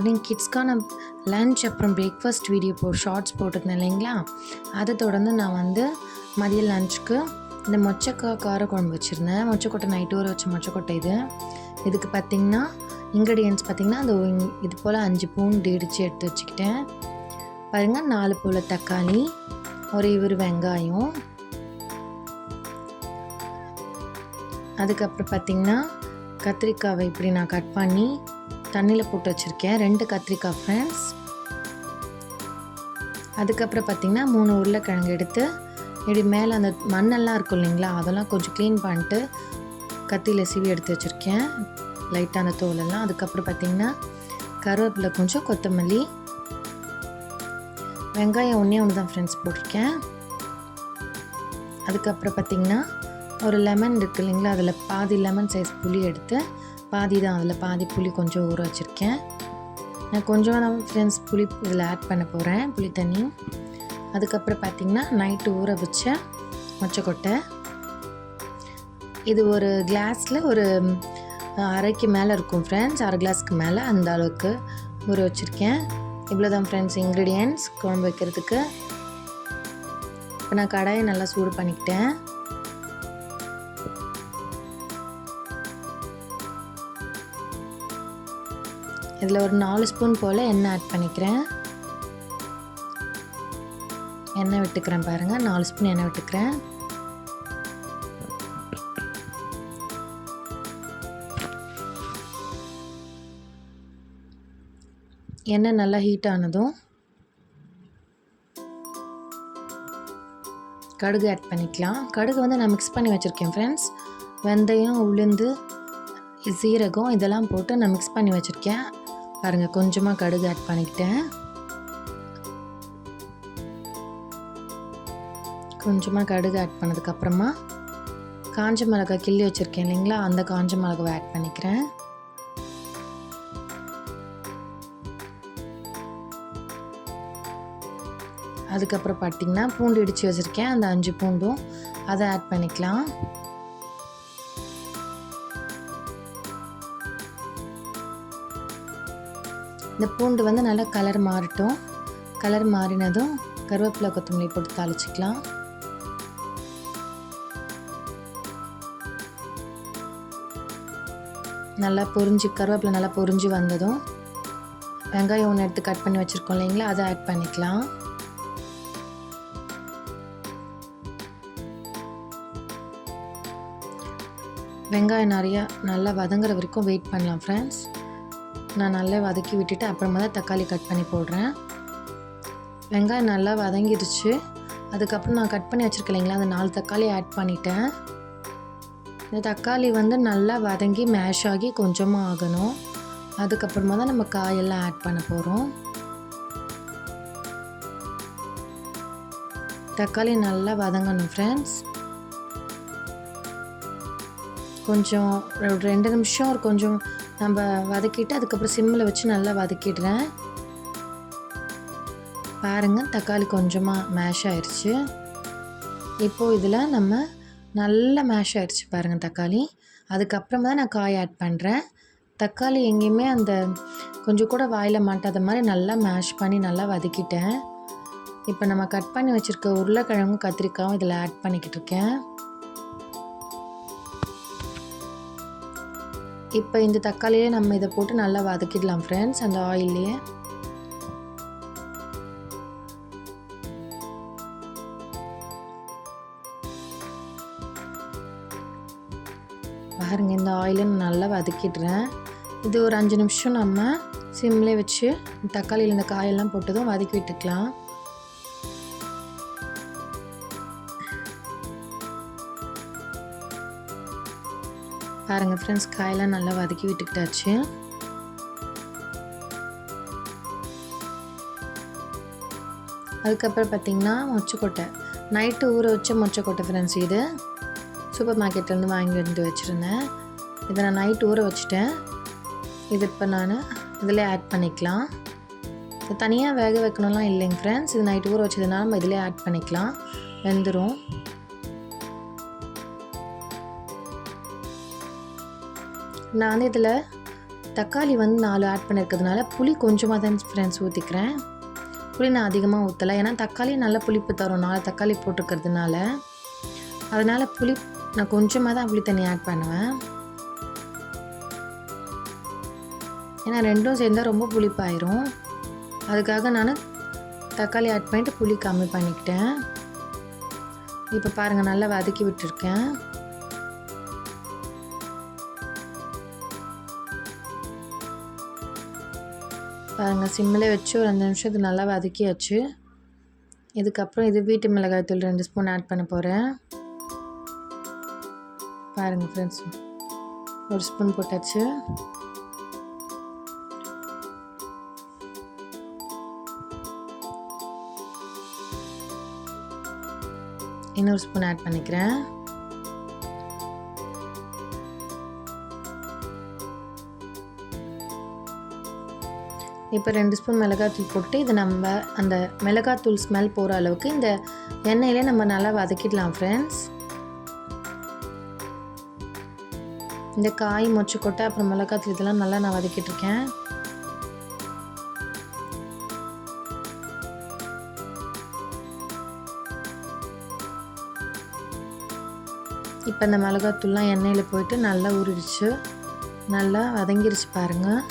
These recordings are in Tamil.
மார்னிங் கிட்ஸ்க்கான லன்ச் அப்புறம் பிரேக்ஃபாஸ்ட் வீடியோ ஷார்ட்ஸ் போட்டிருந்தேன் இல்லைங்களா, அதை தொடர்ந்து நான் வந்து மதிய லஞ்சுக்கு இந்த மொச்சக்காய் காரக்குழம்பு வச்சுருந்தேன். மொச்சக்கொட்டை நைட்டு ஊற வச்ச மொச்சக்கொட்டை இதுக்கு பார்த்திங்கன்னா இன்க்ரீடியன்ட்ஸ் பார்த்திங்கன்னா அது இது போல் 5 பூண்டு இடித்து எடுத்து வச்சுக்கிட்டேன். பாருங்கள், 4 போல் தக்காளி, ஒரு வெங்காயம், அதுக்கப்புறம் பார்த்திங்கன்னா கத்திரிக்காவை இப்படி நான் கட் பண்ணி தண்ணியில் போட்டு வச்சுருக்கேன். 2 கத்திரிக்காய் ஃப்ரெண்ட்ஸ். அதுக்கப்புறம் பார்த்திங்கன்னா 3 உருளைக்கிழங்கு எடுத்து இப்படி மேலே அந்த மண்ணெல்லாம் இருக்கும் இல்லைங்களா, அதெல்லாம் கொஞ்சம் க்ளீன் பண்ணிட்டு கத்தியில் சீவி எடுத்து வச்சுருக்கேன், லைட்டாக அந்த தோலெல்லாம். அதுக்கப்புறம் பார்த்திங்கன்னா கருவேப்பிலை, கொஞ்சம் கொத்தமல்லி, வெங்காயம் ஒன்று தான் ஃப்ரெண்ட்ஸ் போட்டிருக்கேன். அதுக்கப்புறம் பார்த்திங்கன்னா ஒரு லெமன் இருக்குது இல்லைங்களா, அதில் பாதி லெமன் சைஸ் புளி எடுத்து பாதி தான், அதில் பாதி புளி கொஞ்சம் ஊற வச்சுருக்கேன். நான் கொஞ்சம் தான் ஃப்ரெண்ட்ஸ் புளி இதில் ஆட் பண்ண போகிறேன், புளி தண்ணி. அதுக்கப்புறம் பார்த்திங்கன்னா நைட்டு ஊற வச்ச மொச்சக்கொட்டை, இது ஒரு கிளாஸில் ஒரு அரைக்கு மேலே இருக்கும் ஃப்ரெண்ட்ஸ், அரை கிளாஸ்க்கு மேலே அந்த அளவுக்கு ஊற வச்சுருக்கேன். இவ்வளோ தான் ஃப்ரெண்ட்ஸ் இன்க்ரீடியன்ட்ஸ் குழம்பு வைக்கிறதுக்கு. இப்போ நான் கடாயை நல்லா சூடு பண்ணிக்கிட்டேன். இதில் ஒரு 4 ஸ்பூன் போல் எண்ணெய் ஆட் பண்ணிக்கிறேன். எண்ணெய் விட்டுக்கிறேன் பாருங்கள், 4 ஸ்பூன் எண்ணெய் விட்டுக்கிறேன். எண்ணெய் நல்லா ஹீட் ஆனதும் கடுகு ஆட் பண்ணிக்கலாம். கடுகு வந்து நான் மிக்ஸ் பண்ணி வச்சுருக்கேன் ஃப்ரெண்ட்ஸ். வெந்தயம், உளுந்து, சீரகம் இதெல்லாம் போட்டு நான் மிக்ஸ் பண்ணி வச்சுருக்கேன். பாருங்கள், கொஞ்சமாக கடுகு ஆட் பண்ணிக்கிட்டேன். கொஞ்சமாக கடுகு ஆட் பண்ணதுக்கப்புறமா காஞ்ச மிளகாய் கிள்ளி வச்சுருக்கேன் இல்லைங்களா, அந்த காஞ்ச மிளகாவை ஆட் பண்ணிக்கிறேன். அதுக்கப்புறம் பார்த்திங்கன்னா பூண்டு இடித்து வச்சுருக்கேன், அந்த 5 பூண்டும் அதை ஆட் பண்ணிக்கலாம். இந்த பூண்டு வந்து நல்லா கலர் மாறட்டும். கலர் மாறினதும் கருவேப்பிலை, கொத்தமல்லி போட்டு தாளிச்சிக்கலாம். நல்லா கருவேப்பிலை நல்லா பொரிஞ்சு வந்ததும் வெங்காயம் ஒன்று எடுத்து கட் பண்ணி வச்சுருக்கோம் இல்லைங்களா, அதை ஆட் பண்ணிக்கலாம். வெங்காயம் நிறையா நல்லா வதங்குற வரைக்கும் வெயிட் பண்ணலாம் ஃப்ரெண்ட்ஸ். நான் நல்லா வதக்கி விட்டுட்டு அப்புறமா தான் தக்காளி கட் பண்ணி போடுறேன். வெங்காயம் நல்லா வதங்கிடுச்சு. அதுக்கப்புறம் நான் கட் பண்ணி வச்சுருக்கேன் இல்லைங்களா, அந்த 4 தக்காளி ஆட் பண்ணிட்டேன். இந்த தக்காளி வந்து நல்லா வதங்கி மேஷ் ஆகி கொஞ்சமாக ஆகணும். அதுக்கப்புறமா தான் நம்ம காயெல்லாம் ஆட் பண்ண போகிறோம். தக்காளி நல்லா வதங்கணும் ஃப்ரெண்ட்ஸ். கொஞ்சம் 2 நிமிஷம் கொஞ்சம் நம்ம வதக்கிட்டு அதுக்கப்புறம் சிம்மில் வச்சு நல்லா வதக்கிடுறேன். பாருங்கள், தக்காளி கொஞ்சமாக மேஷ் ஆயிடுச்சு. இப்போது இதில் நம்ம நல்லா மேஷ் ஆயிடுச்சு பாருங்கள் தக்காளி. அதுக்கப்புறமா தான் நான் காய் ஆட் பண்ணுறேன். தக்காளி எங்கேயுமே அந்த கொஞ்சம் கூட வாயில் மாட்டாத மாதிரி நல்லா மேஷ் பண்ணி நல்லா வதக்கிட்டேன். இப்போ நம்ம கட் பண்ணி வச்சுருக்க உருளைக்கிழங்கும் கத்திரிக்காயும் இதில் ஆட் பண்ணிக்கிட்டு இருக்கேன். இப்போ இந்த தக்காளியே நம்ம இதை போட்டு நல்லா வதக்கிடலாம் ஃப்ரெண்ட்ஸ், அந்த ஆயிலே. பாருங்கள், இந்த ஆயிலை நல்லா வதக்கிடுறேன். இது ஒரு 5 நிமிஷம் நம்ம சிம்லே வச்சு தக்காளியில் இந்த காயெல்லாம் போட்டதும் வதக்கி விட்டுக்கலாம். பாருங்கள் ஃப்ரெண்ட்ஸ், காயெல்லாம் நல்லா வதக்கி விட்டுக்கிட்டாச்சு. அதுக்கப்புறம் பார்த்திங்கன்னா மொச்சக்கொட்டை நைட்டு ஊற வச்ச மொச்சக்கொட்டை ஃப்ரெண்ட்ஸ். இது சூப்பர் மார்க்கெட்லேருந்து வாங்கி வந்து வச்சுருந்தேன். இதை நான் நைட்டு ஊற வச்சுட்டேன். இது இப்போ நான் இதில் ஆட் பண்ணிக்கலாம். இது தனியாக வேக வைக்கணும்லாம் இல்லைங்க ஃப்ரெண்ட்ஸ். இது நைட்டு ஊற வச்சதுனால நம்ம இதிலே ஆட் பண்ணிக்கலாம், வெந்துடும். நான் வந்து இதில் தக்காளி வந்து 4 ஆட் பண்ணியிருக்கிறதுனால புளி கொஞ்சமாக தான் ஃப்ரெண்ட்ஸ் ஊற்றிக்கிறேன். புளி நான் அதிகமாக ஊற்றலை, ஏன்னா தக்காளி நல்ல புளிப்பு தரும் 4 தக்காளி போட்டிருக்கிறதுனால. அதனால் புளி நான் கொஞ்சமாக தான் புளி தண்ணி ஆட் பண்ணுவேன், ஏன்னா ரெண்டும் சேர்ந்தால் ரொம்ப புளிப்பாயிரும். அதுக்காக நான் தக்காளி ஆட் பண்ணிவிட்டு புளி கம்மி பண்ணிக்கிட்டேன். இப்போ பாருங்கள், நல்லா வதக்கி விட்டுருக்கேன். பாருங்கள், சிம்மில் வச்சு ஒரு 5 நிமிஷம் இது நல்லா வதக்கியாச்சு. இதுக்கப்புறம் இது வீட்டு மிளகாய் தூள் 2 ஸ்பூன் ஆட் பண்ண போகிறேன். பாருங்கள் ஃப்ரெண்ட்ஸ், 1 ஸ்பூன் போட்டாச்சு. இன்னொரு ஸ்பூன் ஆட் பண்ணிக்கிறேன். இப்போ 2 ஸ்பூன் மிளகாத்தூள் போட்டு இது நம்ம அந்த மிளகாத்தூள் ஸ்மெல் போகிற அளவுக்கு இந்த எண்ணெயிலே நம்ம நல்லா வதக்கிடலாம் ஃப்ரெண்ட்ஸ். இந்த காய், மொச்சக்கொட்டை, அப்புறம் மிளகாத்தூள் இதெல்லாம் நல்லா நான் வதக்கிட்டுருக்கேன். இப்போ இந்த மிளகாத்தூள்லாம் எண்ணெயில் போயிட்டு நல்லா ஊறிடுச்சு, நல்லா வதங்கிருச்சு பாருங்கள்.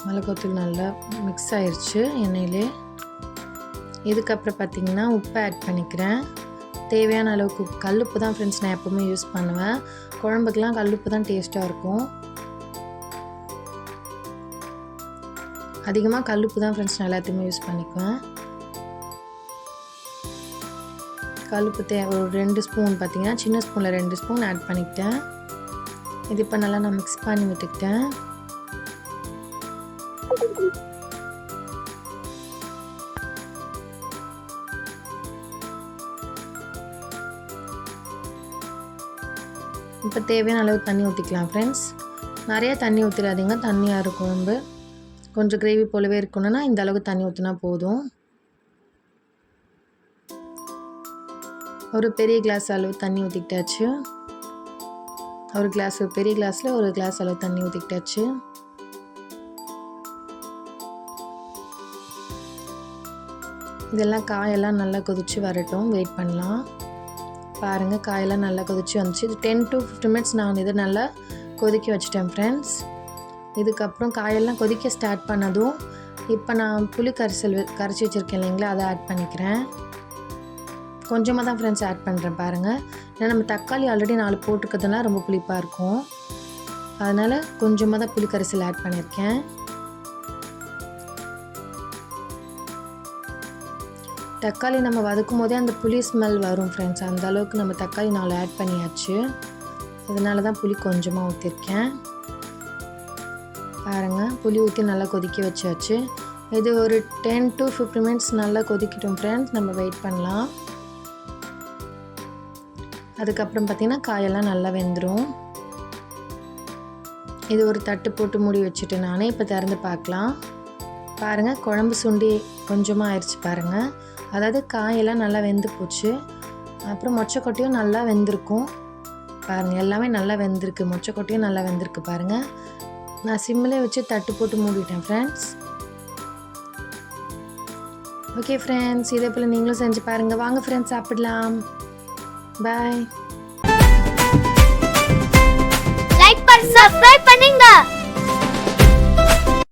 மிளகாத்தூள் நல்லா மிக்ஸ் ஆயிடுச்சு எண்ணெயிலே. இதுக்கப்புறம் பார்த்திங்கன்னா உப்பு ஆட் பண்ணிக்கிறேன். தேவையான அளவுக்கு கல்லுப்பு தான் ஃப்ரெண்ட்ஸ் நான் எப்போவுமே யூஸ் பண்ணுவேன். குழம்புக்கெலாம் கல்லுப்பு தான் டேஸ்ட்டாக இருக்கும். அதிகமாக கல்லுப்பு தான் ஃப்ரெண்ட்ஸ் நான் எல்லாத்தையுமே யூஸ் பண்ணிக்குவேன். கல்லுப்பு ஒரு 2 ஸ்பூன் பார்த்திங்கன்னா சின்ன ஸ்பூனில் 2 ஸ்பூன் ஆட் பண்ணிக்கிட்டேன். இது இப்போ நல்லா நான் மிக்ஸ் பண்ணி விட்டுக்கிட்டேன். இப்போ தேவையான அளவு தண்ணி ஊற்றிக்கலாம் ஃப்ரெண்ட்ஸ். நிறைய தண்ணி ஊற்றிடாதீங்க, தண்ணியாக இருக்கும் குழம்பு. கொஞ்சம் கிரேவி போலவே இருக்கணும்னா இந்த அளவுக்கு தண்ணி ஊற்றினா போதும். ஒரு பெரிய கிளாஸ் அளவு தண்ணி ஊற்றிக்கிட்டாச்சு. பெரிய கிளாஸில் 1 கிளாஸ் அளவு தண்ணி ஊற்றிக்கிட்டாச்சு. இதெல்லாம் காயெல்லாம் நல்லா கொதித்து வரட்டும், வெயிட் பண்ணலாம். பாருங்கள், காயெல்லாம் நல்லா கொதித்து வந்துச்சு. இது 10 to 15 மினிட்ஸ் நான் இதை நல்லா கொதிக்க வச்சுட்டேன் ஃப்ரெண்ட்ஸ். இதுக்கப்புறம் காயெல்லாம் கொதிக்க ஸ்டார்ட் பண்ணதும் இப்போ நான் புளி கரைச்சி வச்சுருக்கேன் இல்லைங்களா, அதை ஆட் பண்ணிக்கிறேன். கொஞ்சமாக தான் ஃப்ரெண்ட்ஸ் ஆட் பண்ணுறேன் பாருங்கள், ஏன்னா நம்ம தக்காளி ஆல்ரெடி 4 போட்டுக்கிறதுனால ரொம்ப புளிப்பாக இருக்கும். அதனால் கொஞ்சமாக தான் புளி கரைசல் ஆட் பண்ணியிருக்கேன். தக்காளி நம்ம வதக்கும் போதே அந்த புளி ஸ்மெல் வரும் ஃப்ரெண்ட்ஸ். அந்த அளவுக்கு நம்ம தக்காளி 4 ஆட் பண்ணியாச்சு. அதனால தான் புளி கொஞ்சமாக ஊற்றிருக்கேன். பாருங்கள், புளி ஊற்றி நல்லா கொதிக்க வச்சாச்சு. இது ஒரு 10 to 15 மினிட்ஸ் நல்லா கொதிக்கட்டும் ஃப்ரெண்ட்ஸ், நம்ம வெயிட் பண்ணலாம். அதுக்கப்புறம் பார்த்திங்கன்னா காயெல்லாம் நல்லா வெந்துடும். இது ஒரு தட்டு போட்டு மூடி வச்சுட்டு நானே இப்போ திறந்து பார்க்கலாம். பாருங்கள், குழம்பு சுண்டி கொஞ்சமாக ஆயிடுச்சு பாருங்கள். அதாவது காயெல்லாம் நல்லா வெந்து போச்சு. அப்புறம் மொச்சக்கொட்டையும் நல்லா வெந்திருக்கும் பாருங்கள். எல்லாமே நல்லா வெந்திருக்கு, மொச்சக்கொட்டையும் நல்லா வெந்திருக்கு பாருங்கள். நான் சிம்மிலே வச்சு தட்டு போட்டு மூடிட்டேன் ஃப்ரெண்ட்ஸ். ஓகே ஃப்ரெண்ட்ஸ், இதே போல் நீங்களும் செஞ்சு பாருங்கள். வாங்க ஃப்ரெண்ட்ஸ், சாப்பிடலாம். பாய். லைக் பண்ணு, சப்ஸ்கிரைப்